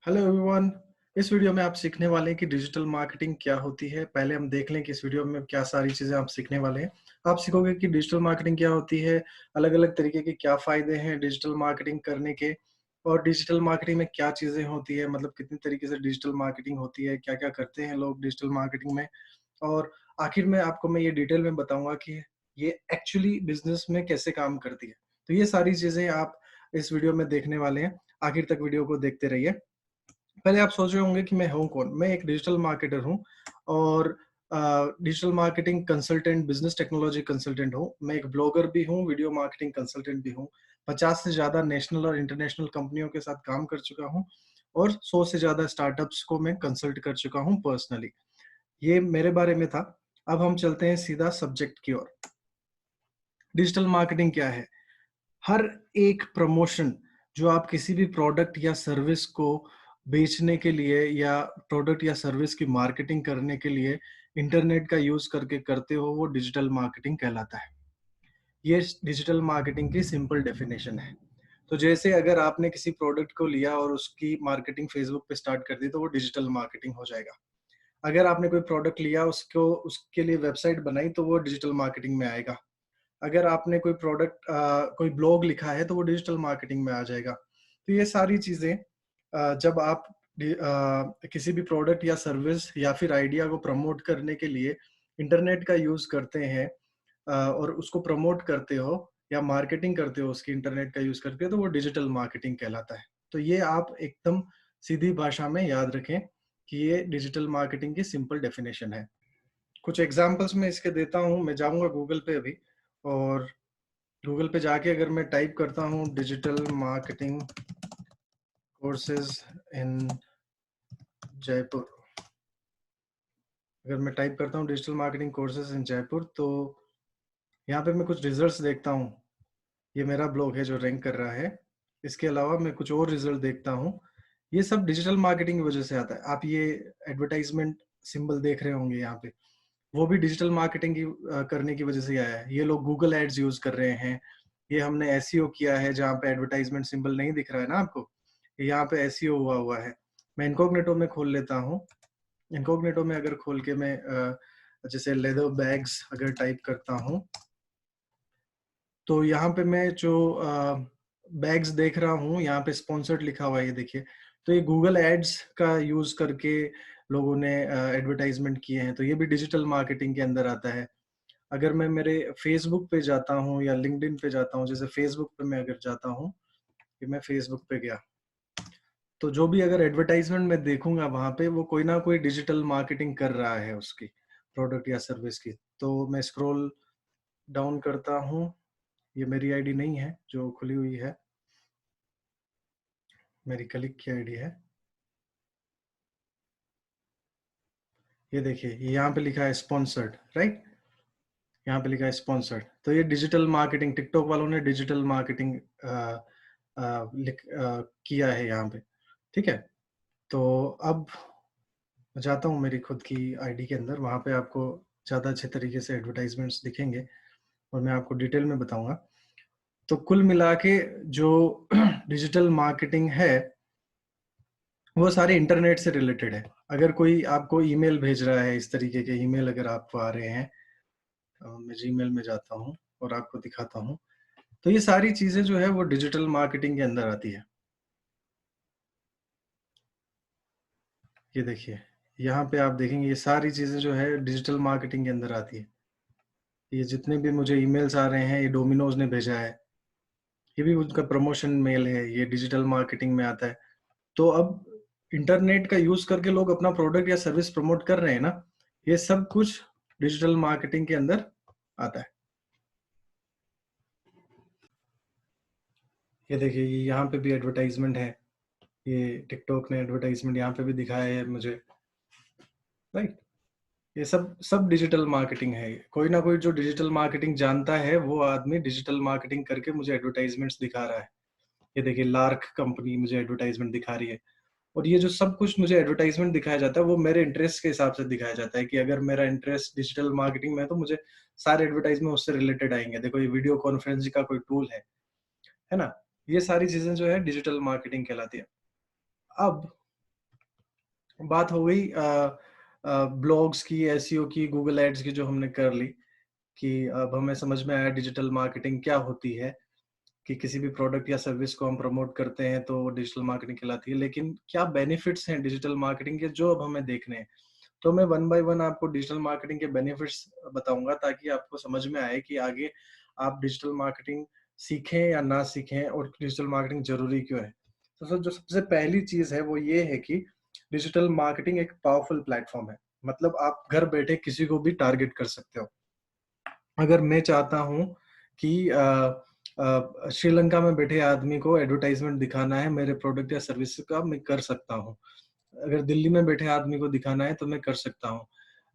Hello everyone. इस video में आप सीखने वाले हैं कि डिजिटल मार्केटिंग क्या होती है। पहले हम देख लें कि इस वीडियो में क्या सारी चीजें आप सीखने वाले हैं। आप सीखोगे कि डिजिटल मार्केटिंग क्या होती है, अलग अलग तरीके के क्या फायदे हैं डिजिटल मार्केटिंग करने के, और डिजिटल मार्केटिंग में क्या चीजें होती है, मतलब कितनी तरीके से डिजिटल मार्केटिंग होती है, क्या क्या करते हैं लोग डिजिटल मार्केटिंग में। और आखिर में आपको मैं ये डिटेल में बताऊंगा कि ये एक्चुअली बिजनेस में कैसे काम करती है। तो ये सारी चीजें आप इस वीडियो में देखने वाले हैं। आखिर तक वीडियो को देखते रहिए। पहले आप सोच रहे होंगे कि मैं हूँ कौन? मैं एक डिजिटल मार्केटर हूँ और digital marketing consultant, business technology consultant हूँ। मैं एक ब्लॉगर भी हूँ, वीडियो मार्केटिंग कंसल्टेंट भी हूँ। 50 से ज़्यादा नेशनल और इंटरनेशनल कंपनियों के साथ काम कर चुका हूँ और 100 से ज़्यादा स्टार्टअप्स को मैं कंसल्ट कर चुका हूँ पर्सनली। ये मेरे बारे में था। अब हम चलते हैं सीधा सब्जेक्ट की ओर। डिजिटल मार्केटिंग क्या है? हर एक प्रमोशन जो आप किसी भी प्रोडक्ट या सर्विस को बेचने के लिए या प्रोडक्ट या सर्विस की मार्केटिंग करने के लिए इंटरनेट का यूज करके करते हो, वो डिजिटल मार्केटिंग कहलाता है। ये डिजिटल मार्केटिंग की सिंपल डेफिनेशन है। तो जैसे अगर आपने किसी प्रोडक्ट को लिया और उसकी मार्केटिंग फेसबुक पे स्टार्ट कर दी तो वो डिजिटल मार्केटिंग हो जाएगा। अगर आपने कोई प्रोडक्ट लिया, उसको उसके लिए वेबसाइट बनाई तो वो डिजिटल मार्केटिंग में आएगा। अगर आपने कोई प्रोडक्ट कोई ब्लॉग लिखा है तो वो डिजिटल मार्केटिंग में आ जाएगा। तो ये सारी चीज़ें जब आप किसी भी प्रोडक्ट या सर्विस या फिर आइडिया को प्रमोट करने के लिए इंटरनेट का यूज़ करते हैं और उसको प्रमोट करते हो या मार्केटिंग करते हो उसकी इंटरनेट का यूज़ करके, तो वो डिजिटल मार्केटिंग कहलाता है। तो ये आप एकदम सीधी भाषा में याद रखें कि ये डिजिटल मार्केटिंग की सिंपल डेफिनेशन है। कुछ एग्ज़ाम्पल्स मैं इसके देता हूँ। मैं जाऊँगा गूगल पे अभी और गूगल पे जाके अगर मैं टाइप करता हूँ digital marketing courses in Jaipur, अगर मैं टाइप करता हूँ digital marketing courses in Jaipur, तो यहाँ पे मैं कुछ रिजल्ट्स देखता हूँ। ये मेरा ब्लॉग है जो रैंक कर रहा है। इसके अलावा मैं कुछ और रिजल्ट देखता हूँ। ये सब डिजिटल मार्केटिंग की वजह से आता है। आप ये एडवर्टाइजमेंट सिंबल देख रहे होंगे यहाँ पे, वो भी डिजिटल मार्केटिंग की करने की वजह से ही आया है। ये लोग गूगल एड्स यूज कर रहे हैं। ये हमने एसईओ किया है, जहाँ पे एडवर्टाइजमेंट सिंबल नहीं दिख रहा है ना आपको, यहाँ पे एसईओ हुआ हुआ है। मैं इनकॉग्निटो में खोल लेता हूँ। इनकॉग्निटो में अगर खोल के मैं जैसे लेदर बैग्स अगर टाइप करता हूँ, तो यहाँ पे मैं जो बैग्स देख रहा हूँ, यहाँ पे स्पॉन्सर्ड लिखा हुआ है, ये देखिए। तो ये गूगल एड्स का यूज करके लोगों ने एडवर्टाइजमेंट किए हैं, तो ये भी डिजिटल मार्केटिंग के अंदर आता है। अगर मैं मेरे फेसबुक पे जाता हूँ या लिंक्डइन पे जाता हूँ, जैसे फेसबुक पे मैं अगर जाता हूँ, कि मैं फेसबुक पे गया, तो जो भी अगर एडवर्टाइजमेंट मैं देखूंगा वहां पे, वो कोई ना कोई डिजिटल मार्केटिंग कर रहा है उसकी प्रोडक्ट या सर्विस की। तो मैं स्क्रॉल डाउन करता हूँ। ये मेरी आईडी नहीं है जो खुली हुई है, मेरी कलीग की आईडी है। ये देखिए, ये यहाँ पे लिखा है स्पॉन्सर्ड, राइट। यहाँ पे लिखा है स्पॉन्सर्ड, तो ये डिजिटल मार्केटिंग, टिकटॉक वालों ने डिजिटल मार्केटिंग किया है यहाँ पे। ठीक है। तो अब मैं जाता हूँ मेरी खुद की आईडी के अंदर, वहाँ पे आपको ज़्यादा अच्छे तरीके से एडवर्टाइजमेंट्स दिखेंगे और मैं आपको डिटेल में बताऊंगा। तो कुल मिला के जो डिजिटल मार्केटिंग है, वो सारे इंटरनेट से रिलेटेड है। अगर कोई आपको ईमेल भेज रहा है, इस तरीके के ईमेल अगर आपको आ रहे हैं, मैं जीमेल में जाता हूँ और आपको दिखाता हूँ, तो ये सारी चीजें जो है वो डिजिटल मार्केटिंग के अंदर आती है। ये देखिए, यहाँ पे आप देखेंगे ये सारी चीजें जो है डिजिटल मार्केटिंग के अंदर आती है। ये जितने भी मुझे ईमेल्स आ रहे हैं, ये डोमिनोज ने भेजा है, ये भी उनका प्रमोशन मेल है, ये डिजिटल मार्केटिंग में आता है। तो अब इंटरनेट का यूज करके लोग अपना प्रोडक्ट या सर्विस प्रमोट कर रहे हैं ना, ये सब कुछ डिजिटल मार्केटिंग के अंदर आता है। ये देखिए, ये यहाँ पे भी एडवर्टाइजमेंट है। ये टिकटॉक ने एडवर्टाइजमेंट यहाँ पे भी दिखाया है मुझे, राइट। ये सब सब डिजिटल मार्केटिंग है। कोई ना कोई जो डिजिटल मार्केटिंग जानता है, वो आदमी डिजिटल मार्केटिंग करके मुझे एडवर्टाइजमेंट्स दिखा रहा है। ये देखिए, लार्क कंपनी मुझे एडवर्टाइजमेंट दिखा रही है। और ये जो सब कुछ मुझे एडवर्टाइजमेंट दिखाया जाता है, वो मेरे इंटरेस्ट के हिसाब से दिखाया जाता है कि अगर मेरा इंटरेस्ट डिजिटल मार्केटिंग में है तो मुझे सारे एडवर्टाइजमेंट उससे रिलेटेड आएंगे। देखो, ये वीडियो कॉन्फ्रेंसिंग का कोई टूल है ना। ये सारी चीजें जो है डिजिटल मार्केटिंग कहलाती है। अब बात हो गई ब्लॉग्स की, एसईओ की, गूगल एड्स की, जो हमने कर ली कि अब हमें समझ में आया डिजिटल मार्केटिंग क्या होती है, कि किसी भी प्रोडक्ट या सर्विस को हम प्रमोट करते हैं तो वो डिजिटल मार्केटिंग कहलाती है। लेकिन क्या बेनिफिट्स हैं डिजिटल मार्केटिंग के, जो अब हमें देखने हैं। तो मैं वन बाय वन आपको डिजिटल मार्केटिंग के बेनिफिट्स बताऊंगा, ताकि आपको समझ में आए कि आगे आप डिजिटल मार्केटिंग सीखें या ना सीखें, और डिजिटल मार्केटिंग जरूरी क्यों है। तो जो सबसे पहली चीज है वो ये है कि डिजिटल मार्केटिंग एक पावरफुल प्लेटफॉर्म है। मतलब आप घर बैठे किसी को भी टारगेट कर सकते हो। अगर मैं चाहता हूँ कि श्रीलंका में बैठे आदमी को एडवर्टाइजमेंट दिखाना है मेरे प्रोडक्ट या सर्विस का, मैं कर सकता हूँ। अगर दिल्ली में बैठे आदमी को दिखाना है तो मैं कर सकता हूँ।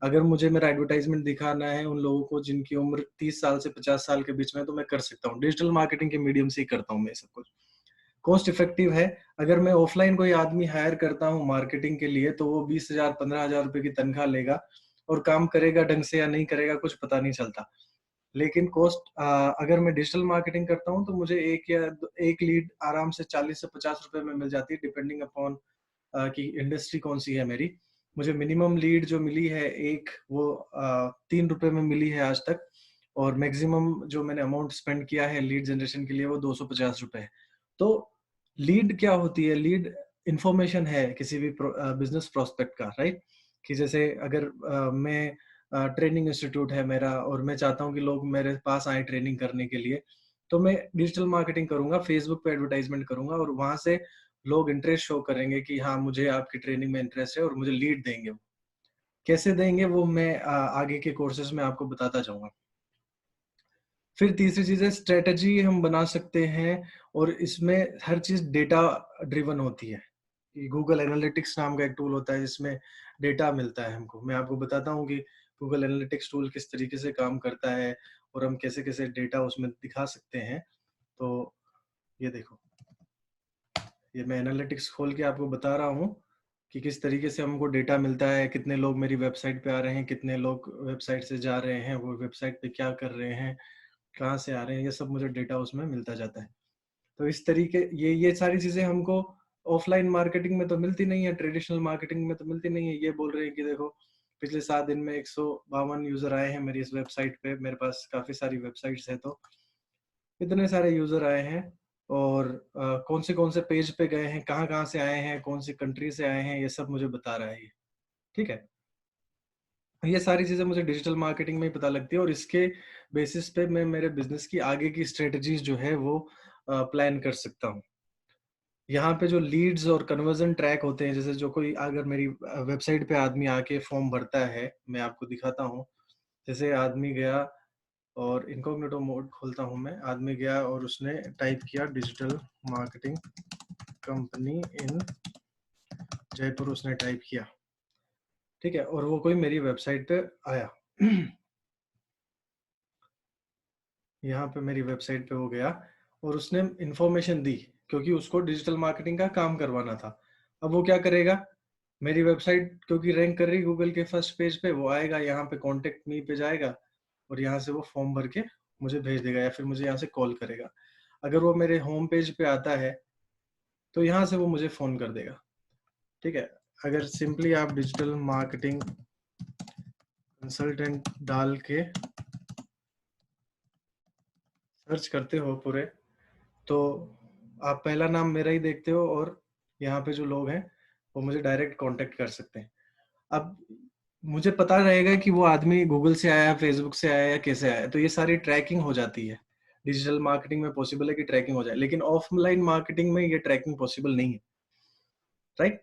अगर मुझे मेरा एडवर्टाइजमेंट दिखाना है उन लोगों को जिनकी उम्र 30 साल से 50 साल के बीच में है, तो मैं कर सकता हूँ। डिजिटल मार्केटिंग के मीडियम से ही करता हूँ मैं सब कुछ। कॉस्ट इफेक्टिव है। अगर मैं ऑफलाइन कोई आदमी हायर करता हूँ मार्केटिंग के लिए, तो वो 20,000 15,000 रुपए की तनख्वाह लेगा, और काम करेगा ढंग से या नहीं करेगा कुछ पता नहीं चलता। लेकिन कॉस्ट अगर मैं डिजिटल मार्केटिंग करता हूँ तो मुझे एक लीड आराम से 40 से 50 रुपए में मिल जाती है, डिपेंडिंग अपॉन कि इंडस्ट्री कौन सी है मेरी। मुझे मिनिमम लीड जो मिली है एक, वो 3 रुपए में मिली है आज तक, और मैक्सिमम जो मैंने अमाउंट स्पेंड किया है लीड जनरेशन के लिए वो 250 रुपए है। तो लीड क्या होती है? लीड इंफॉर्मेशन है किसी भी बिजनेस प्रोस्पेक्ट का, राइट? कि जैसे अगर मैं ट्रेनिंग इंस्टीट्यूट है मेरा, और मैं चाहता हूँ कि लोग मेरे पास आए ट्रेनिंग करने के लिए, तो मैं डिजिटल मार्केटिंग करूंगा, फेसबुक पे एडवर्टाइजमेंट करूंगा, और वहां से लोग इंटरेस्ट शो करेंगे कि हाँ मुझे आपकी ट्रेनिंग में इंटरेस्ट है, और मुझे लीड देंगे। वो कैसे देंगे वो मैं आगे के कोर्सेज में आपको बताता जाऊंगा। फिर तीसरी चीज है स्ट्रेटजी हम बना सकते हैं, और इसमें हर चीज डेटा ड्रिवन होती है। गूगल एनालिटिक्स नाम का एक टूल होता है जिसमें डेटा मिलता है हमको। मैं आपको बताता हूँ कि गूगल एनालिटिक्स टूल किस तरीके से काम करता है, और हम कैसे कैसे डेटा उसमें दिखा सकते हैं। तो ये देखो, ये मैं एनालिटिक्स खोल के आपको बता रहा हूँ कि किस तरीके से हमको डेटा मिलता है, कितने लोग मेरी वेबसाइट पे आ रहे हैं, कितने लोग वेबसाइट से जा रहे हैं, वो वेबसाइट पे क्या कर रहे हैं, कहाँ से आ रहे हैं, ये सब मुझे डेटा उसमें मिलता जाता है। तो इस तरीके ये सारी चीजें हमको ऑफलाइन मार्केटिंग में तो मिलती नहीं है, ट्रेडिशनल मार्केटिंग में तो मिलती नहीं है। ये बोल रहे हैं कि देखो पिछले 7 दिन में 152 यूजर आए हैं मेरी इस वेबसाइट पे, मेरे पास काफी सारी वेबसाइट्स है, तो इतने सारे यूजर आए हैं, और कौन से पेज पे गए हैं, कहाँ कहाँ से आए हैं, कौन सी कंट्री से आए हैं, ये सब मुझे बता रहा है ये। ठीक है, ये सारी चीजें मुझे डिजिटल मार्केटिंग में ही पता लगती है, और इसके बेसिस पे मैं मेरे बिजनेस की आगे की स्ट्रेटजीज जो है वो प्लान कर सकता हूँ। यहाँ पे जो लीड्स और कन्वर्जन ट्रैक होते हैं, जैसे जो कोई अगर मेरी वेबसाइट पे आदमी आके फॉर्म भरता है, मैं आपको दिखाता हूँ। जैसे आदमी गया, और इनकॉग्निटो मोड खोलता हूँ मैं, आदमी गया और उसने टाइप किया डिजिटल मार्केटिंग कंपनी इन जयपुर, उसने टाइप किया, ठीक है, और वो कोई मेरी वेबसाइट पे आया। यहाँ पे मेरी वेबसाइट पे वो गया, और उसने इंफॉर्मेशन दी, क्योंकि उसको डिजिटल मार्केटिंग का काम करवाना था। अब वो क्या करेगा, मेरी वेबसाइट क्योंकि रैंक कर रही गूगल के फर्स्ट पेज पे, वो आएगा यहाँ पे कॉन्टेक्ट मी पे जाएगा, और यहाँ से वो फॉर्म भर के मुझे भेज देगा, या फिर मुझे यहाँ से कॉल करेगा। अगर वो मेरे होम पेज पे आता है तो यहाँ से वो मुझे फोन कर देगा। ठीक है, अगर सिंपली आप डिजिटल मार्केटिंग कंसल्टेंट डाल के सर्च करते हो पूरे, तो आप पहला नाम मेरा ही देखते हो, और यहाँ पे जो लोग हैं वो मुझे डायरेक्ट कांटेक्ट कर सकते हैं। अब मुझे पता रहेगा कि वो आदमी गूगल से आया, फेसबुक से आया, या कैसे आया, तो ये सारी ट्रैकिंग हो जाती है। डिजिटल मार्केटिंग में पॉसिबल है कि ट्रैकिंग हो जाए, लेकिन ऑफलाइन मार्केटिंग में ये ट्रैकिंग पॉसिबल नहीं है, राइट?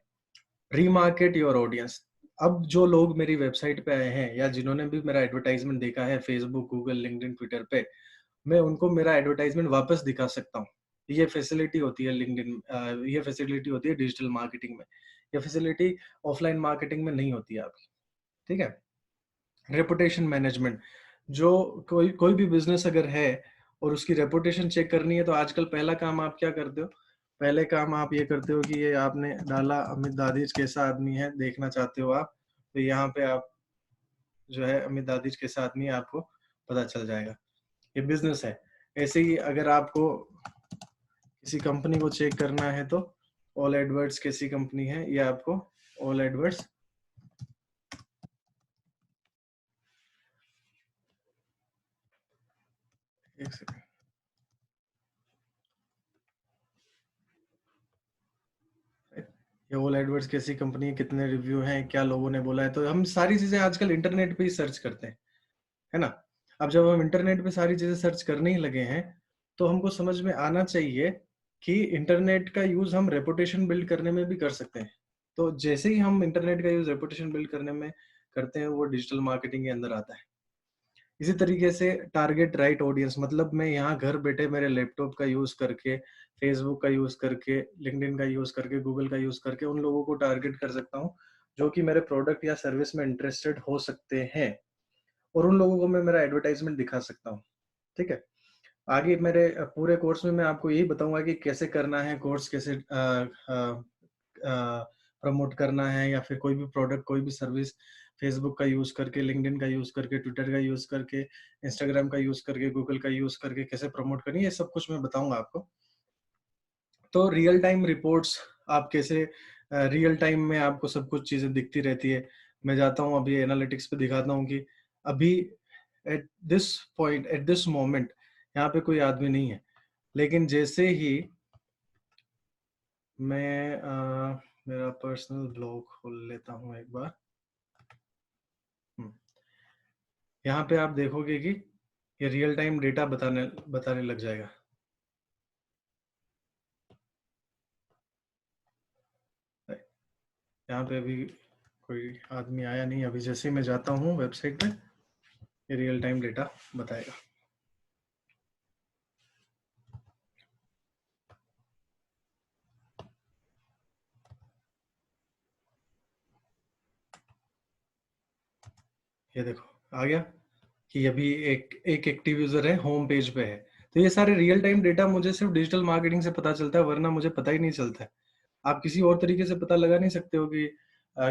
Remarket your audience. अब जो लोग मेरी वेबसाइट पे आए हैं, या जिन्होंने भी मेरा एडवर्टाइजमेंट देखा है फेसबुक, गूगल, लिंक्डइन, ट्विटर पे, मैं उनको मेरा एडवर्टाइजमेंट वापस दिखा सकता हूँ। ये फैसिलिटी होती है लिंक्डइन, ये फैसिलिटी होती है डिजिटल मार्केटिंग में। ये फैसिलिटी ऑफलाइन मार्केटिंग में नहीं होती है आपकी। ठीक है, रेपुटेशन मैनेजमेंट। जो कोई भी बिजनेस अगर है और उसकी रेपुटेशन चेक करनी है, तो आजकल पहला काम आप क्या करते हो? पहले काम आप ये करते हो कि ये आपने डाला अमित दादिज कैसा आदमी है, देखना चाहते हो आप, तो यहाँ पे आप जो है अमित दादिज कैसा आदमी है आपको पता चल जाएगा। ये बिजनेस है। ऐसे ही अगर आपको किसी कंपनी को चेक करना है, तो ऑल एडवर्ड्स कैसी कंपनी है, ये आपको ऑल एडवर्ड्स एक सेकंड, ये ऑल एडवर्ड्स कैसी कंपनी है, कितने रिव्यू हैं, क्या लोगों ने बोला है, तो हम सारी चीजें आजकल इंटरनेट पे ही सर्च करते हैं, है ना। अब जब हम इंटरनेट पे सारी चीजें सर्च करने ही लगे हैं, तो हमको समझ में आना चाहिए कि इंटरनेट का यूज हम रेपुटेशन बिल्ड करने में भी कर सकते हैं। तो जैसे ही हम इंटरनेट का यूज रेपुटेशन बिल्ड करने में करते हैं, वो डिजिटल मार्केटिंग के अंदर आता है। इसी तरीके से टारगेट राइट ऑडियंस, मतलब मैं यहाँ घर बैठे मेरे लैपटॉप का यूज करके, फेसबुक का यूज करके, लिंक्डइन का यूज करके, गूगल का यूज करके उन लोगों को टारगेट कर सकता हूँ जो कि मेरे प्रोडक्ट या सर्विस में इंटरेस्टेड हो सकते हैं, और उन लोगों को मैं मेरा एडवर्टाइजमेंट दिखा सकता हूँ। ठीक है। आगे मेरे पूरे कोर्स में मैं आपको यही बताऊंगा कि कैसे करना है कोर्स, कैसे प्रमोट करना है, या फिर कोई भी प्रोडक्ट, कोई भी सर्विस फेसबुक का यूज करके, लिंक्डइन का यूज करके, ट्विटर का यूज करके, इंस्टाग्राम का यूज करके, गूगल का यूज करके कैसे प्रमोट करनी है, ये सब कुछ मैं बताऊंगा आपको। तो रियल टाइम रिपोर्ट्स, आप कैसे रियल टाइम में आपको सब कुछ चीजें दिखती रहती है। मैं जाता हूँ अभी एनालिटिक्स पे, दिखाता हूँ कि अभी at this point, at this moment यहाँ पे कोई आदमी नहीं है, लेकिन जैसे ही मैं मेरा पर्सनल ब्लॉग खोल लेता हूँ एक बार, यहाँ पे आप देखोगे कि ये रियल टाइम डेटा बताने बताने लग जाएगा। यहाँ पे अभी कोई आदमी आया नहीं, अभी जैसे ही मैं जाता हूँ वेबसाइट पे, ये रियल टाइम डेटा बताएगा। ये देखो आ गया कि अभी एक एक एक्टिव यूजर है, होम पेज पे है। तो ये सारे रियल टाइम डेटा मुझे सिर्फ डिजिटल मार्केटिंग से पता चलता है, वरना मुझे पता ही नहीं चलता है। आप किसी और तरीके से पता लगा नहीं सकते हो कि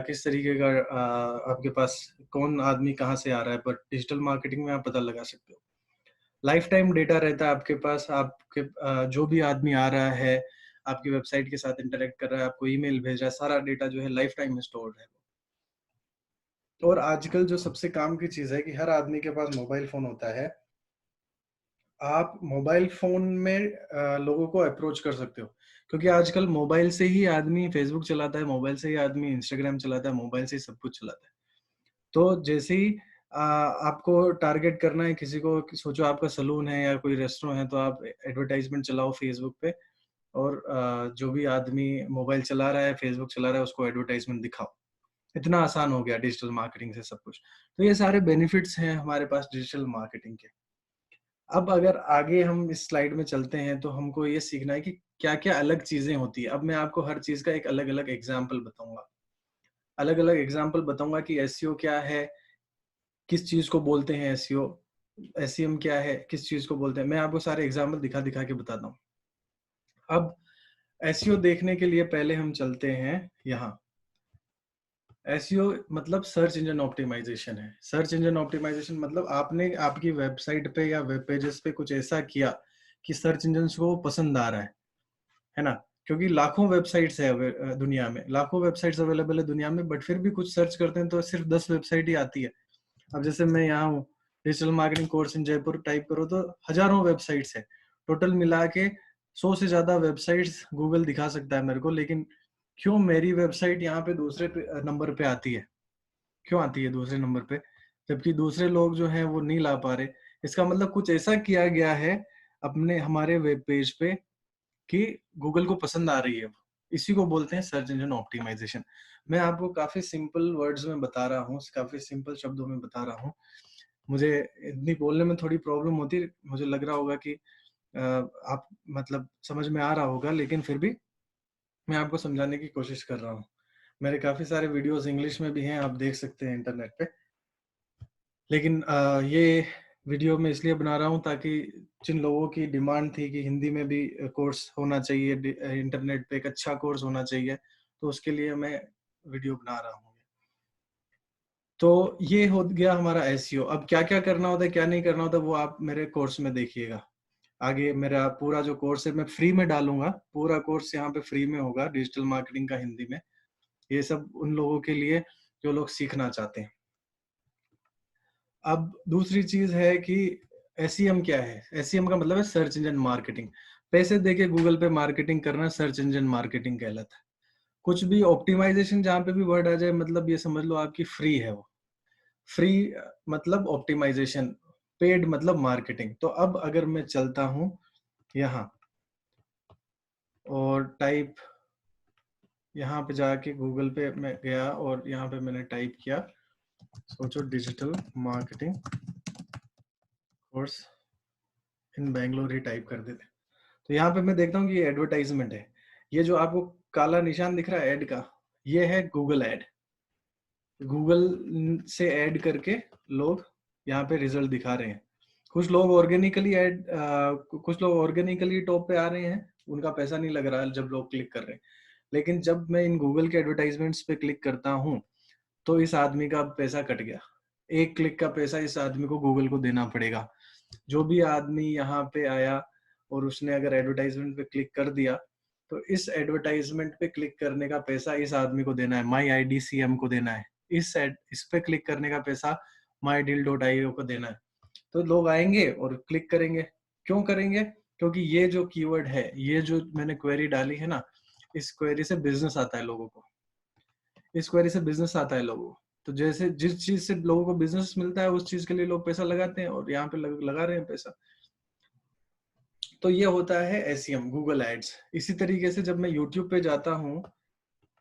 किस तरीके का आपके पास कौन आदमी कहाँ से आ रहा है, बट डिजिटल मार्केटिंग में आप पता लगा सकते हो। लाइफ टाइम डेटा रहता है आपके पास, आपके जो भी आदमी आ रहा है आपकी वेबसाइट के साथ इंटरेक्ट कर रहा है, आपको ईमेल भेज रहा है, सारा डेटा जो है लाइफ टाइम में स्टोर्ड है। और आजकल जो सबसे काम की चीज है कि हर आदमी के पास मोबाइल फोन होता है। आप मोबाइल फोन में लोगों को अप्रोच कर सकते हो, क्योंकि आजकल मोबाइल से ही आदमी फेसबुक चलाता है, मोबाइल से ही आदमी इंस्टाग्राम चलाता है, मोबाइल से ही सब कुछ चलाता है। तो जैसे ही आपको टारगेट करना है किसी को, सोचो आपका सलून है या कोई रेस्टोरेंट है, तो आप एडवर्टाइजमेंट चलाओ फेसबुक पे, और जो भी आदमी मोबाइल चला रहा है, फेसबुक चला रहा है, उसको एडवर्टाइजमेंट दिखाओ। इतना आसान हो गया डिजिटल मार्केटिंग से सब कुछ। तो ये सारे बेनिफिट्स हैं हमारे पास डिजिटल मार्केटिंग के। अब अगर आगे हम इस स्लाइड में चलते हैं, तो हमको ये सीखना है कि क्या क्या अलग चीजें होती है। अब मैं आपको हर चीज का एक अलग अलग एग्जाम्पल बताऊंगा, अलग अलग एग्जाम्पल बताऊंगा कि एसईओ क्या है, किस चीज को बोलते हैं एसईओ, एसईएम क्या है, किस चीज को बोलते हैं। मैं आपको सारे एग्जाम्पल दिखा दिखा के बताता हूँ। अब एसईओ देखने के लिए पहले हम चलते हैं यहाँ। एसईओ मतलब सर्च इंजन ऑप्टिमाइजेशन है। सर्च इंजन ऑप्टिमाइजेशन मतलब आपने आपकी वेबसाइट पे या वेब पेजेस पे कुछ ऐसा किया कि सर्च इंजन को पसंद आ रहा है ना। क्योंकि लाखों वेबसाइट्स है दुनिया में, लाखों वेबसाइट्स अवेलेबल है दुनिया में, बट फिर भी कुछ सर्च करते हैं तो सिर्फ 10 वेबसाइट ही आती है। अब जैसे मैं यहाँ हूँ, digital marketing course in Jaipur type करो तो हजारों वेबसाइट्स है, टोटल मिला के 100 से ज्यादा वेबसाइट्स गूगल दिखा सकता है मेरे को। लेकिन क्यों मेरी वेबसाइट यहाँ पे दूसरे नंबर पे आती है, क्यों आती है दूसरे नंबर पे, जबकि दूसरे लोग जो हैं वो नहीं ला पा रहे। इसका मतलब कुछ ऐसा किया गया है अपने हमारे वेब पेज पे कि गूगल को पसंद आ रही है। इसी को बोलते हैं सर्च इंजन ऑप्टिमाइजेशन। मैं आपको काफी सिंपल वर्ड्स में बता रहा हूँ, काफी सिंपल शब्दों में बता रहा हूँ। मुझे इतनी बोलने में थोड़ी प्रॉब्लम होती है, मुझे लग रहा होगा कि आप मतलब समझ में आ रहा होगा, लेकिन फिर भी मैं आपको समझाने की कोशिश कर रहा हूँ। मेरे काफी सारे वीडियोस इंग्लिश में भी हैं, आप देख सकते हैं इंटरनेट पे। लेकिन ये वीडियो मैं इसलिए बना रहा हूँ ताकि जिन लोगों की डिमांड थी कि हिंदी में भी कोर्स होना चाहिए, इंटरनेट पे एक अच्छा कोर्स होना चाहिए, तो उसके लिए मैं वीडियो बना रहा हूँ। तो ये हो गया हमारा एसईओ। अब क्या क्या करना होता है, क्या नहीं करना होता, वो आप मेरे कोर्स में देखिएगा। आगे मेरा पूरा जो कोर्स है मैं फ्री में डालूंगा, पूरा कोर्स यहाँ पे फ्री में होगा डिजिटल मार्केटिंग का हिंदी में। ये सब उन लोगों के लिए जो लोग सीखना चाहते हैं। अब दूसरी चीज है कि एसईएम क्या है? एसईएम का मतलब है सर्च इंजन मार्केटिंग। पैसे देके गूगल पे मार्केटिंग करना सर्च इंजन मार्केटिंग कहलाता है। कुछ भी ऑप्टिमाइजेशन जहां पे भी वर्ड आ जाए, मतलब ये समझ लो आपकी फ्री है वो। फ्री मतलब ऑप्टिमाइजेशन, पेड मतलब मार्केटिंग। तो अब अगर मैं चलता हूं यहाँ और टाइप, यहाँ पे जाके गूगल पे मैं गया और यहाँ पे मैंने टाइप किया, सोचो digital marketing course in Bangalore he type कर देते। तो यहाँ पे मैं देखता हूँ कि ये एडवर्टाइजमेंट है। ये जो आपको काला निशान दिख रहा है ऐड का, ये है गूगल ऐड। गूगल से ऐड करके लोग यहाँ पे रिजल्ट दिखा रहे हैं। कुछ लोग ऑर्गेनिकली ऐड, कुछ लोग ऑर्गेनिकली टॉप पे आ रहे हैं, उनका पैसा नहीं लग रहा है जब लोग क्लिक कर रहे हैं। लेकिन जब मैं इन गूगल के एडवर्टाइजमेंट्स पे क्लिक करता हूँ तो इस आदमी का पैसा कट गया। एक क्लिक का पैसा इस आदमी को गूगल को देना पड़ेगा। जो भी आदमी यहाँ पे आया और उसने अगर एडवर्टाइजमेंट पे क्लिक कर दिया, तो इस एडवर्टाइजमेंट पे क्लिक करने का पैसा इस आदमी को देना है, माई IDCM को देना है। इस पे क्लिक करने का पैसा mydeal.io को देना है। तो लोग आएंगे और क्लिक करेंगे। क्यों करेंगे? क्योंकि ये जो कीवर्ड है, ये जो मैंने क्वेरी डाली है ना, इस क्वेरी से बिजनेस आता है लोगों को। इस क्वेरी से बिजनेस आता है लोगों को। तो जैसे जिस चीज से लोगों को बिजनेस मिलता है, उस चीज के लिए लोग पैसा लगाते हैं, और यहाँ पे लगा रहे हैं पैसा। तो ये होता है एसईएम, गूगल एड्स। इसी तरीके से जब मैं यूट्यूब पे जाता हूँ,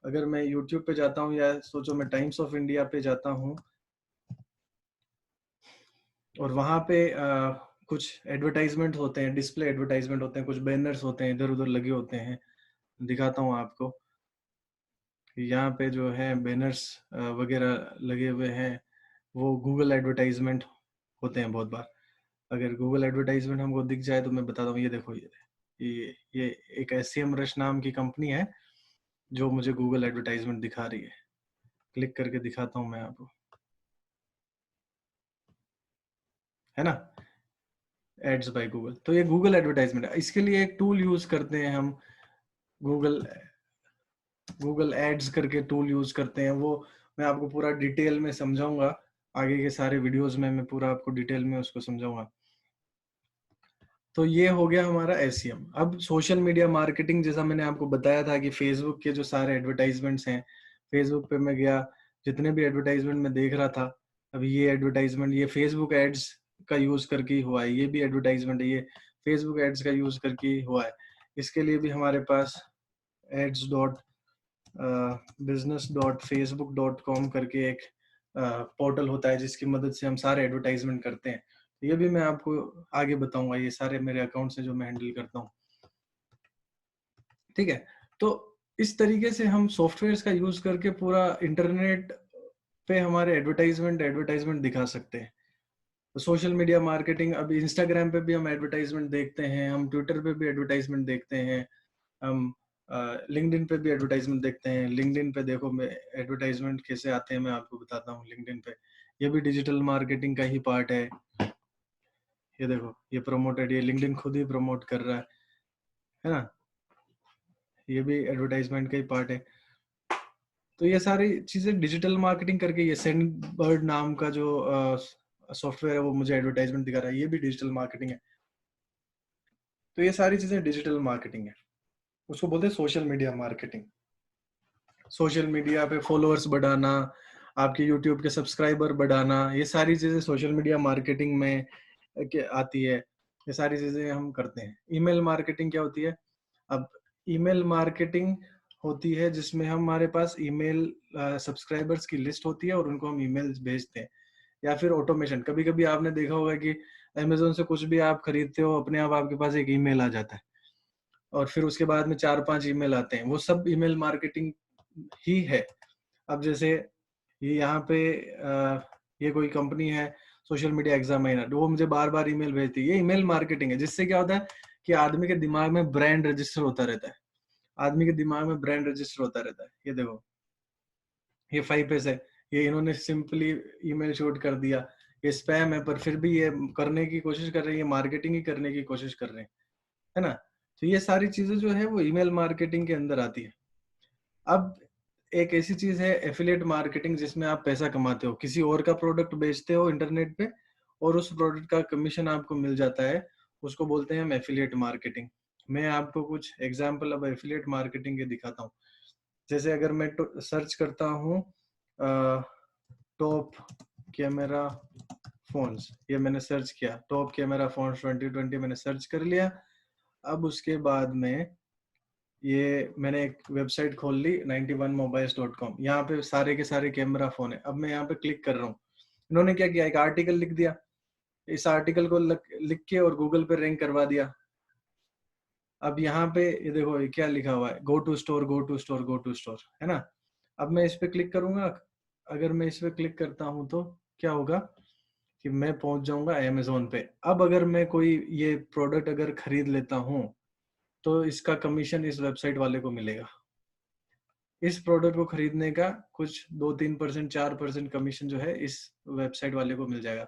अगर मैं यूट्यूब पे जाता हूँ या सोचो मैं टाइम्स ऑफ इंडिया पे जाता हूँ और वहां पे कुछ एडवर्टाइजमेंट होते हैं, डिस्प्ले एडवर्टाइजमेंट होते हैं, कुछ बैनर्स होते हैं इधर उधर लगे होते हैं। दिखाता हूँ आपको। यहाँ पे जो है बैनर्स वगैरह लगे हुए हैं, वो गूगल एडवर्टाइजमेंट होते हैं बहुत बार। अगर गूगल एडवर्टाइजमेंट हमको दिख जाए तो मैं बताता हूँ, ये देखो, ये एक एसईएम रश नाम की कंपनी है जो मुझे गूगल एडवर्टाइजमेंट दिखा रही है। क्लिक करके दिखाता हूँ मैं आपको, है ना, एड्स बाय गूगल। तो ये गूगल एडवर्टाइजमेंट है। इसके लिए एक टूल यूज करते हैं हम, गूगल गूगल एड्स करके टूल यूज करते हैं। वो मैं आपको पूरा डिटेल में समझाऊंगा, आगे के सारे वीडियोस में मैं पूरा आपको डिटेल में उसको समझाऊंगा। तो ये हो गया हमारा एसईएम। अब सोशल मीडिया मार्केटिंग, जैसा मैंने आपको बताया था कि फेसबुक के जो सारे एडवर्टाइजमेंट्स हैं, फेसबुक पे मैं गया, जितने भी एडवर्टाइजमेंट मैं देख रहा था, अभी ये एडवर्टाइजमेंट ये फेसबुक एड्स का यूज करके ही हुआ है। ये भी एडवर्टाइजमेंट है, ये फेसबुक एड्स का यूज करके ही हुआ है। इसके लिए भी हमारे पास एड्स डॉट business.facebook.com करके एक पोर्टल होता है, जिसकी मदद से हम सारे एडवर्टाइजमेंट करते हैं। ये भी मैं आपको आगे बताऊंगा, ये सारे मेरे अकाउंट से जो मैं हैंडल करता हूँ। ठीक है। तो इस तरीके से हम सॉफ्टवेयर्स का यूज करके पूरा इंटरनेट पे हमारे एडवर्टाइजमेंट दिखा सकते हैं। तो सोशल मीडिया मार्केटिंग, अब इंस्टाग्राम पे भी हम एडवर्टाइजमेंट देखते हैं, हम ट्विटर पे भी एडवर्टाइजमेंट देखते हैं, हम लिंक्डइन पे भी एडवर्टाइजमेंट देखते हैं। लिंक्डइन पे देखो, मैं एडवर्टाइजमेंट कैसे आते हैं मैं आपको बताता हूँ। लिंक्डइन पे ये भी डिजिटल मार्केटिंग का ही पार्ट है। ये देखो, ये प्रमोटेड, ये लिंक्डइन खुद ही प्रमोट कर रहा है ना। ये भी एडवर्टाइजमेंट का ही पार्ट है। तो ये सारी चीजें डिजिटल मार्केटिंग करके, ये सेंड बर्ड नाम का जो सॉफ्टवेयर है वो मुझे एडवर्टाइजमेंट दिखा रहा है, ये भी डिजिटल मार्केटिंग है। तो ये सारी चीजें डिजिटल मार्केटिंग है, उसको बोलते हैं social media marketing. Social media पे फॉलोअर्स बढ़ाना, आपके यूट्यूब के सब्सक्राइबर बढ़ाना, ये सारी चीजें सोशल मीडिया मार्केटिंग में आती है। ये सारी चीजें हम करते हैं। ईमेल मार्केटिंग क्या होती है? अब ईमेल मार्केटिंग होती है जिसमें हमारे पास ईमेल सब्सक्राइबर्स की लिस्ट होती है और उनको हम ईमेल्स भेजते हैं। या फिर ऑटोमेशन, कभी कभी आपने देखा होगा कि अमेजोन से कुछ भी आप खरीदते हो, अपने आप आपके पास एक ईमेल आ जाता है और फिर उसके बाद में 4-5 ईमेल आते हैं। वो सब ईमेल मार्केटिंग ही है। अब जैसे ये यहाँ पे ये कोई कंपनी है, सोशल मीडिया एग्जामिनर, वो मुझे बार बार ईमेल भेजती है। ये ईमेल मार्केटिंग है, जिससे क्या होता है कि आदमी के दिमाग में ब्रांड रजिस्टर होता रहता है। आदमी के दिमाग में ब्रांड रजिस्टर होता रहता है। ये देखो, ये 5 पैसे, ये इन्होंने सिंपली ईमेल शूट कर दिया ये स्पैम है, पर फिर भी ये करने की कोशिश कर रहे हैं, ये मार्केटिंग ही करने की कोशिश कर रहे हैं, है ना? तो ये सारी चीजें जो है वो ईमेल मार्केटिंग के अंदर आती है। अब एक ऐसी चीज है एफिलिएट मार्केटिंग, जिसमें आप पैसा कमाते हो, किसी और का प्रोडक्ट बेचते हो इंटरनेट पे और उस प्रोडक्ट का कमीशन आपको मिल जाता है, उसको बोलते हैं हम एफिलिएट मार्केटिंग। मैं आपको कुछ एग्जांपल अब एफिलिएट मार्केटिंग के दिखाता हूँ। जैसे अगर मैं सर्च करता हूँ टॉप कैमरा फोन्स, ये मैंने सर्च किया, टॉप कैमरा फोन्स 2020 मैंने सर्च कर लिया। अब उसके बाद में ये मैंने एक वेबसाइट खोल ली 91mobiles.com, यहाँ पे सारे के सारे कैमरा फोन है। अब मैं यहाँ पे क्लिक कर रहा हूँ, इन्होंने क्या किया, एक आर्टिकल लिख दिया, इस आर्टिकल को लिख के और गूगल पे रैंक करवा दिया। अब यहाँ पे ये देखो, ये क्या लिखा हुआ है, go to store, go to store, go to store, है ना? अब मैं इस पे क्लिक करूंगा, अगर मैं इस पे क्लिक करता हूँ तो क्या होगा कि मैं पहुंच जाऊंगा अमेजोन पे। अब अगर मैं कोई ये प्रोडक्ट अगर खरीद लेता हूँ तो इसका कमीशन इस वेबसाइट वाले को मिलेगा। इस प्रोडक्ट को खरीदने का कुछ 2-3%, 4% कमीशन जो है इस वेबसाइट वाले को मिल जाएगा।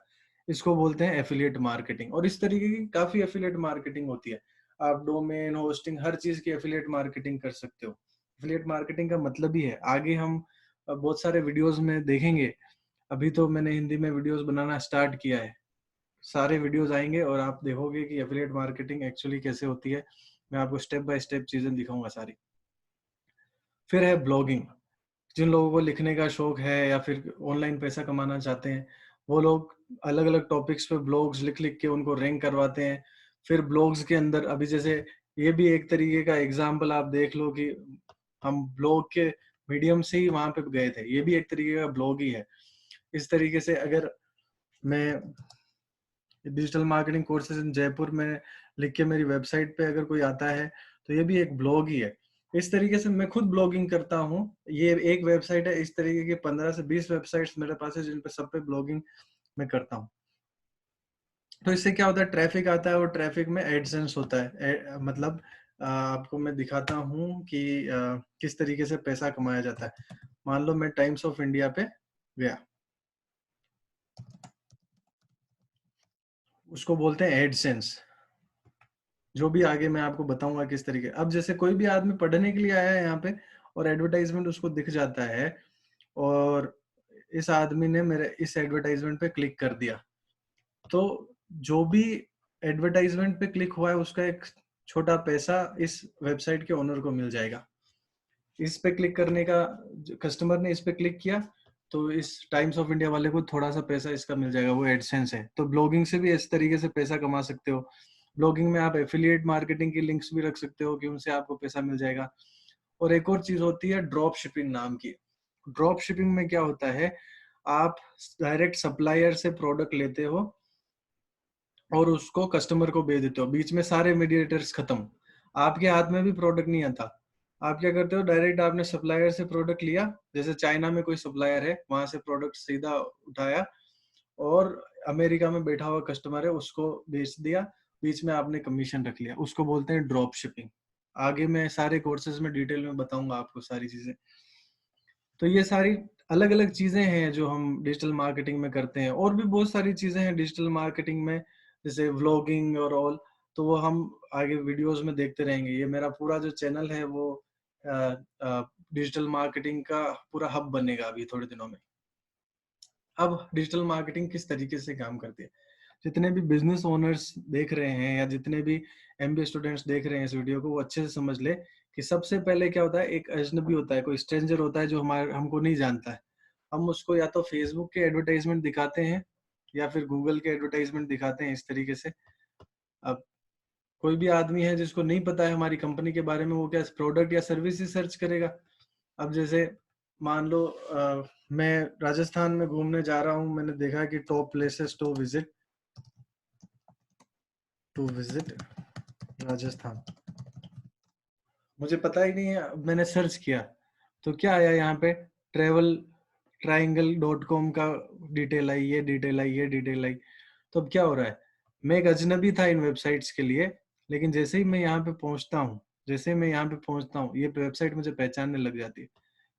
इसको बोलते हैं एफिलिएट मार्केटिंग। और इस तरीके की काफी एफिलिएट मार्केटिंग होती है। आप डोमेन होस्टिंग हर चीज की एफिलिएट मार्केटिंग कर सकते हो। एफिलिएट मार्केटिंग का मतलब ही है, आगे हम बहुत सारे वीडियोस में देखेंगे। अभी तो मैंने हिंदी में वीडियोस बनाना स्टार्ट किया है, सारे वीडियोस आएंगे और आप देखोगे कि एफिलिएट मार्केटिंग एक्चुअली कैसे होती है। मैं आपको स्टेप बाय स्टेप चीजें दिखाऊंगा सारी। फिर है ब्लॉगिंग। जिन लोगों को लिखने का शौक है या फिर ऑनलाइन पैसा कमाना चाहते हैं, वो लोग अलग अलग टॉपिक्स पे ब्लॉग्स लिख लिख के उनको रैंक करवाते हैं। फिर ब्लॉग्स के अंदर अभी जैसे ये भी एक तरीके का एग्जाम्पल आप देख लो कि हम ब्लॉग के मीडियम से ही वहां पे गए थे, ये भी एक तरीके का ब्लॉग ही है। इस तरीके से अगर मैं digital marketing courses in Jaipur में लिख के मेरी वेबसाइट पे अगर कोई आता है तो ये भी एक ब्लॉग ही है। इस तरीके से मैं खुद ब्लॉगिंग करता हूँ। ये एक वेबसाइट है, इस तरीके के 15 से 20 वेबसाइट्स मेरे पास है जिन पे सब पे ब्लॉगिंग मैं करता हूँ। तो इससे क्या होता है, ट्रैफिक आता है और ट्रैफिक में एडसेंस होता है। मतलब आपको मैं दिखाता हूँ कि किस तरीके से पैसा कमाया जाता है। मान लो मैं टाइम्स ऑफ इंडिया पे गया, उसको बोलते हैं एडसेंस। जो भी आगे मैं आपको बताऊंगा किस तरीके। अब जैसे कोई भी आदमी पढ़ने के लिए आया है यहाँ पे और एडवर्टाइजमेंट उसको दिख जाता है और इस आदमी ने मेरे इस एडवर्टाइजमेंट पे क्लिक कर दिया, तो जो भी एडवर्टाइजमेंट पे क्लिक हुआ है उसका एक छोटा पैसा इस वेबसाइट के ओनर को मिल जाएगा। इस पे क्लिक करने का, कस्टमर ने इस पे क्लिक किया तो इस टाइम्स ऑफ इंडिया वाले को थोड़ा सा पैसा इसका मिल जाएगा, वो एडसेंस है। तो ब्लॉगिंग से भी इस तरीके से पैसा कमा सकते हो। ब्लॉगिंग में आप एफिलिएट मार्केटिंग की लिंक्स भी रख सकते हो कि उनसे आपको पैसा मिल जाएगा। और एक और चीज होती है ड्रॉप शिपिंग नाम की। ड्रॉप शिपिंग में क्या होता है, आप डायरेक्ट सप्लायर से प्रोडक्ट लेते हो और उसको कस्टमर को भेज देते हो, बीच में सारे मीडिएटर्स खत्म, आपके हाथ में भी प्रोडक्ट नहीं आता। आप क्या करते हो, डायरेक्ट आपने सप्लायर से प्रोडक्ट लिया, जैसे चाइना में कोई सप्लायर है वहां से प्रोडक्ट सीधा उठाया और अमेरिका में बैठा हुआ कस्टमर है उसको बेच दिया, बीच में आपने कमीशन रख लिया, उसको बोलते हैं ड्रॉप शिपिंग। आगे मैं सारे कोर्सेज में डिटेल में बताऊंगा आपको सारी चीजें। तो ये सारी अलग अलग चीजें हैं जो हम डिजिटल मार्केटिंग में करते हैं। और भी बहुत सारी चीजें हैं डिजिटल मार्केटिंग में, जैसे व्लॉगिंग और ऑल, तो वो हम आगे वीडियोस में देखते रहेंगे। ये मेरा पूरा जो चैनल है वो डिजिटल मार्केटिंग का पूरा हब बनेगा अभी थोड़े दिनों में। अब डिजिटल मार्केटिंग किस तरीके से काम करती है, जितने भी बिजनेस ओनर्स देख रहे हैं या जितने भी एमबीए स्टूडेंट्स देख रहे हैं इस वीडियो को, वो अच्छे से समझ ले कि सबसे पहले क्या होता है, एक अजनबी होता है, कोई स्ट्रेंजर होता है जो हमारे हमको नहीं जानता है। हम उसको या तो फेसबुक के एडवर्टाइजमेंट दिखाते हैं या फिर गूगल के एडवर्टाइजमेंट दिखाते हैं इस तरीके से। अब कोई भी आदमी है जिसको नहीं पता है हमारी कंपनी के बारे में, वो क्या प्रोडक्ट या सर्विस ही सर्च करेगा। अब जैसे मान लो मैं राजस्थान में घूमने जा रहा हूँ, मैंने देखा कि top places to visit Rajasthan, मुझे पता ही नहीं है, मैंने सर्च किया तो क्या आया यहाँ पे, ट्रेवल triangle.com का डिटेल आई, ये डिटेल आई, ये डिटेल आई। तो अब क्या हो रहा है, मैं एक अजनबी था इन वेबसाइट्स के लिए, लेकिन जैसे ही मैं यहाँ पे पहुंचता हूँ, जैसे ही मैं यहाँ पे पहुंचता हूँ, ये वेबसाइट मुझे पहचानने लग जाती है।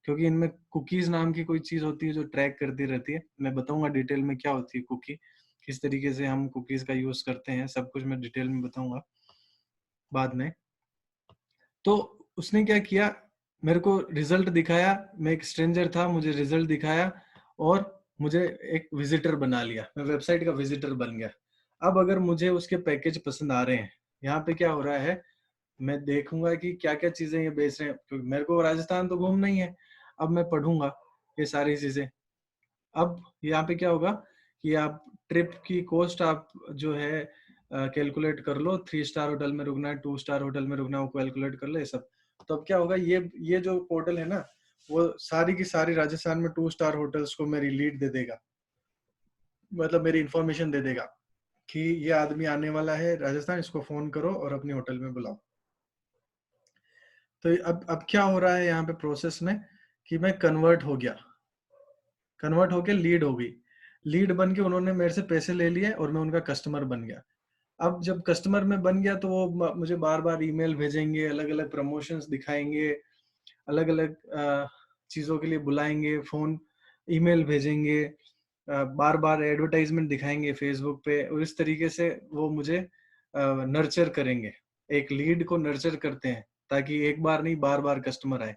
क्योंकि इनमें कुकीज़ नाम की कोई चीज़ होती है जो ट्रैक करती रहती है। मैं बताऊँगा डिटेल में क्या होती है कुकी, किस तरीके से हम कुकीज़ का यूज़ करते हैं, सब कुछ मैं डिटेल में बताऊँगा बाद में। तो उसने क्या किया, मेरे को रिज़ल्ट दिखाया, मैं एक स्ट्रेंजर था, मुझे रिज़ल्ट दिखाया और मुझे एक विज़िटर बना लिया, मैं वेबसाइट का विज़िटर बन गया। अब अगर मुझे उसके पैकेज पसंद आ रहे हैं, यहाँ पे क्या हो रहा है, मैं देखूँगा कि क्या-क्या चीज़ें ये बेच रहे हैं, क्योंकि मेरे को राजस्थान तो घूमना ही है। अब मैं पढ़ूँगा ये सारी चीज़ें। अब यहाँ पे क्या होगा कि आप ट्रिप की कॉस्ट आप जो है कैलकुलेट कर लो, 3 स्टार होटल में रुकना है, 2 स्टार होटल में रुकना है, वो कैलकुलेट कर लो ये सब। तो अब क्या होगा, ये जो पोर्टल है ना, वो सारी की सारी राजस्थान में 2 स्टार होटल्स को मेरी लीड दे देगा। मतलब मेरी इन्फॉर्मेशन दे देगा कि ये आदमी आने वाला है राजस्थान, इसको फ़ोन करो और अपने होटल में बुलाओ। तो अब क्या हो रहा है यहाँ पे प्रोसेस में कि मैं कन्वर्ट होके लीड हो गई। लीड बन के उन्होंने मेरे से पैसे ले लिए और मैं उनका कस्टमर बन गया। अब जब कस्टमर मैं बन गया तो वो मुझे बार-बार ईमेल भेजेंगे, अलग-अलग प्रमोशंस दिखाएँगे, अलग-अलग चीज़ों के लिए बुलाएँगे, फ़ोन ईमेल भेजेंगे, बार-बार एडवर्टाइज़मेंट दिखाएँगे फ़ेसबुक पे और इस तरीके से वो मुझे नर्चर करेंगे। एक लीड को नर्चर करते हैं ताकि एक बार नहीं बार-बार कस्टमर आए।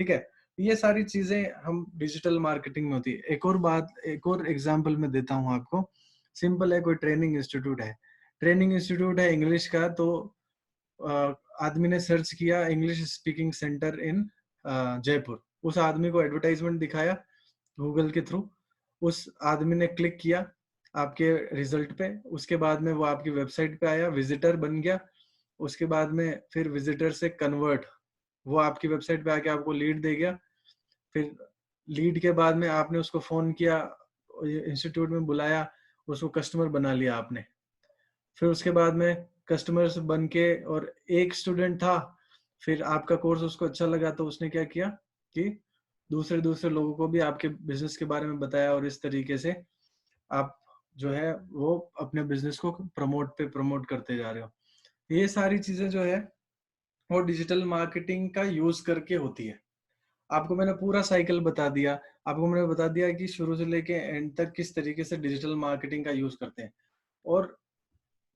ठीक है? ये सारी चीज़ें हम डिजिटल मार्केटिंग में होती है। एक और एग्ज़ाम्पल मैं देता हूँ आपको। सिंपल है, कोई ट्रेनिंग इंस्टीट्यूट है। ट्रेनिंग इंस्टीट्यूट है इंग्लिश का, तो आदमी ने सर्च किया इंग्लिश स्पीकिंग सेंटर इन जयपुर। उस आदमी को एडवर्टाइज़मेंट दिखाया गूगल के थ्रू। उस आदमी ने क्लिक किया आपके रिज़ल्ट पे। उसके बाद में वो आपकी वेबसाइट पे आया, विज़िटर बन गया। उसके बाद में फिर विज़िटर से कन्वर्ट, वो आपकी वेबसाइट पे आके आपको लीड दे गया। फिर लीड के बाद में आपने उसको फ़ोन किया, इंस्टीट्यूट में बुलाया, उसको कस्टमर बना लिया आपने। फिर उसके बाद में कस्टमर्स बन के, और एक स्टूडेंट था, फिर आपका कोर्स उसको अच्छा लगा तो उसने क्या किया कि दूसरे-दूसरे लोगों को भी आपके बिज़नेस के बारे में बताया और इस तरीके से आप जो है वो अपने बिज़नेस को प्रमोट करते जा रहे हो। ये सारी चीज़ें जो है वो डिजिटल मार्केटिंग का यूज़ करके होती है। आपको मैंने पूरा साइकिल बता दिया। आपको मैंने बता दिया कि शुरू से लेके एंड तक किस तरीके से डिजिटल मार्केटिंग का यूज़ करते हैं। और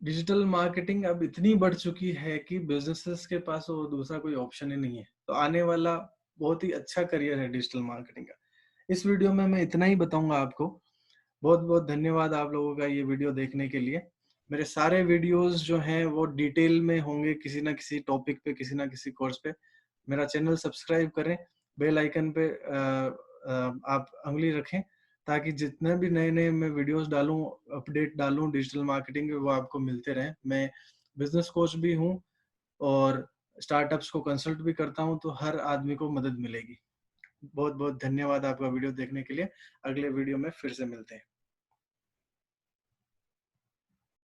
डिजिटल मार्केटिंग अब इतनी बढ़ चुकी है कि बिज़नेसेस के पास और दूसरा कोई ऑप्शन ही नहीं है। तो आने वाला बहुत ही अच्छा करियर है डिजिटल मार्केटिंग का। इस वीडियो में मैं इतना ही बताऊँगा आपको। बहुत-बहुत धन्यवाद आप लोगों का ये वीडियो देखने के लिए। मेरे सारे वीडियोज़ जो हैं वो डिटेल में होंगे किसी न किसी टॉपिक पे, किसी न किसी कोर्स पे। मेरा चैनल सब्सक्राइब करें, बेल आइकन पे आप उँगली रखें ताकि जितने भी नए-नए मैं वीडियोज़ डालूँ, अपडेट डालूँ डिजिटल मार्केटिंग के, वो आपको मिलते रहें। मैं बिज़नेस कोच भी हूँ और स्टार्टअप्स को कंसल्ट भी करता हूँ, तो हर आदमी को मदद मिलेगी। बहुत-बहुत धन्यवाद आपका वीडियो देखने के लिए। अगले वीडियो में फिर से मिलते हैं।